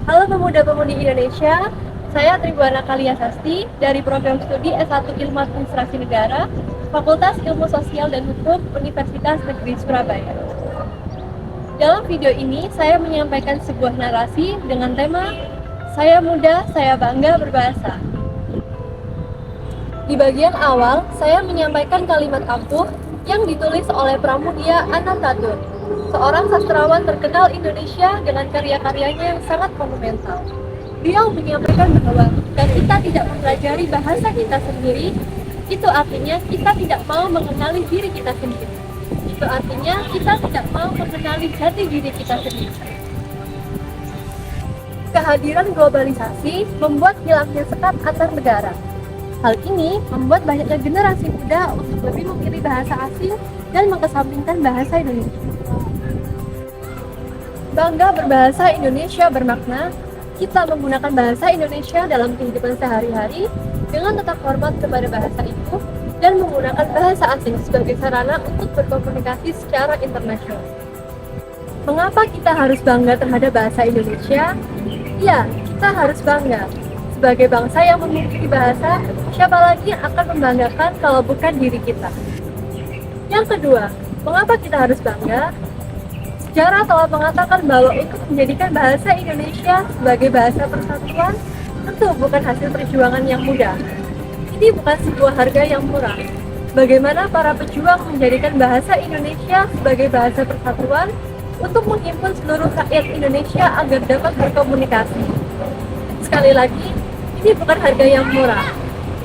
Halo pemuda-pemudi Indonesia, saya Tribuana Kaliasasti dari program studi S1 Ilmu Administrasi Negara, Fakultas Ilmu Sosial dan Hukum Universitas Negeri Surabaya. Dalam video ini, saya menyampaikan sebuah narasi dengan tema Saya Muda, Saya Bangga Berbahasa. Di bagian awal, saya menyampaikan kalimat ampuh yang ditulis oleh Pramudia Anantatur, seorang sastrawan terkenal Indonesia dengan karya-karyanya yang sangat monumental. Beliau menyampaikan bahwa jika kita tidak mempelajari bahasa kita sendiri, itu artinya kita tidak mau mengenali diri kita sendiri. Itu artinya kita tidak mau mengenali jati diri kita sendiri. Kehadiran globalisasi membuat hilangnya sekat antar negara. Hal ini membuat banyaknya generasi muda untuk lebih memilih bahasa asing dan mengesampingkan bahasa Indonesia. Bangga berbahasa Indonesia bermakna kita menggunakan bahasa Indonesia dalam kehidupan sehari-hari dengan tetap hormat kepada bahasa itu dan menggunakan bahasa asing sebagai sarana untuk berkomunikasi secara internasional. Mengapa kita harus bangga terhadap bahasa Indonesia? Ya, kita harus bangga. Sebagai bangsa yang memiliki bahasa, siapa lagi yang akan membanggakan kalau bukan diri kita? Yang kedua, mengapa kita harus bangga? Sejarah telah mengatakan bahwa untuk menjadikan bahasa Indonesia sebagai bahasa persatuan tentu bukan hasil perjuangan yang mudah. Ini bukan sebuah harga yang murah. Bagaimana para pejuang menjadikan bahasa Indonesia sebagai bahasa persatuan untuk menghimpun seluruh rakyat Indonesia agar dapat berkomunikasi. Sekali lagi, ini bukan harga yang murah.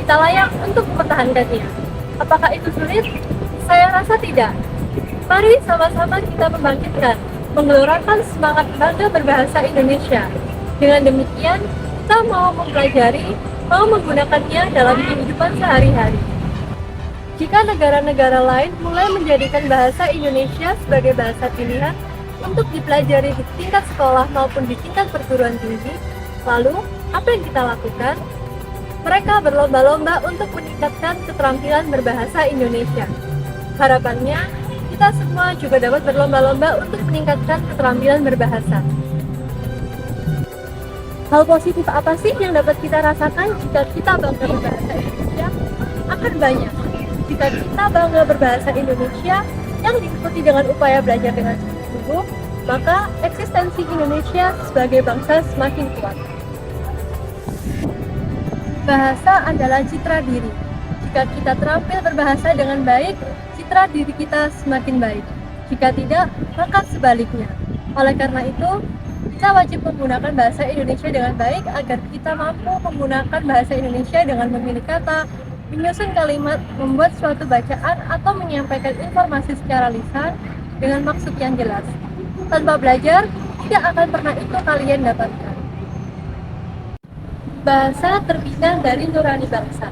Kita layak untuk mempertahankannya. Apakah itu sulit? Saya rasa tidak. Mari sama-sama kita membangkitkan, menggelorakan semangat bangga berbahasa Indonesia. Dengan demikian, kita mau mempelajari, mau menggunakannya dalam kehidupan sehari-hari. Jika negara-negara lain mulai menjadikan bahasa Indonesia sebagai bahasa pilihan untuk dipelajari di tingkat sekolah maupun di tingkat perguruan tinggi, lalu apa yang kita lakukan? Mereka berlomba-lomba untuk meningkatkan keterampilan berbahasa Indonesia. Harapannya, kita semua juga dapat berlomba-lomba untuk meningkatkan keterampilan berbahasa. Hal positif apa sih yang dapat kita rasakan jika kita bangga berbahasa Indonesia? Akan banyak. Jika kita bangga berbahasa Indonesia yang diikuti dengan upaya belajar dengan sungguh-sungguh, maka eksistensi Indonesia sebagai bangsa semakin kuat. Bahasa adalah citra diri. Jika kita terampil berbahasa dengan baik, citra diri kita semakin baik. Jika tidak, maka sebaliknya. Oleh karena itu, kita wajib menggunakan bahasa Indonesia dengan baik agar kita mampu menggunakan bahasa Indonesia dengan memilih kata, menyusun kalimat, membuat suatu bacaan, atau menyampaikan informasi secara lisan dengan maksud yang jelas. Tanpa belajar, tidak akan pernah itu kalian dapatkan. Bahasa terpindah dari nurani bangsa.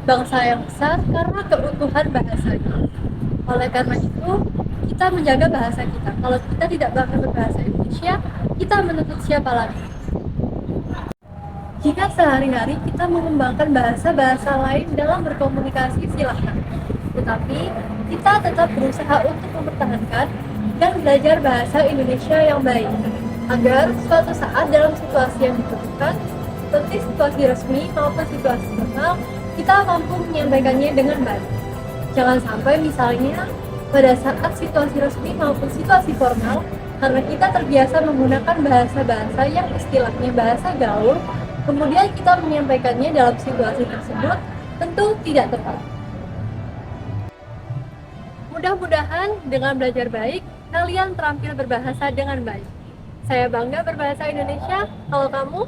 Bangsa yang besar karena keutuhan bahasanya. Oleh karena itu, kita menjaga bahasa kita. Kalau kita tidak bangga berbahasa Indonesia, kita menuntut siapa lagi? Jika sehari-hari kita mengembangkan bahasa-bahasa lain dalam berkomunikasi, silahkan. Tetapi, kita tetap berusaha untuk mempertahankan dan belajar bahasa Indonesia yang baik, agar suatu saat dalam situasi yang dibutuhkan, seperti situasi resmi maupun situasi formal, kita mampu menyampaikannya dengan baik. Jangan sampai misalnya pada saat situasi resmi maupun situasi formal, karena kita terbiasa menggunakan bahasa-bahasa yang istilahnya bahasa gaul, kemudian kita menyampaikannya dalam situasi tersebut, tentu tidak tepat. Mudah-mudahan dengan belajar baik, kalian terampil berbahasa dengan baik. Saya bangga berbahasa Indonesia, kalau kamu?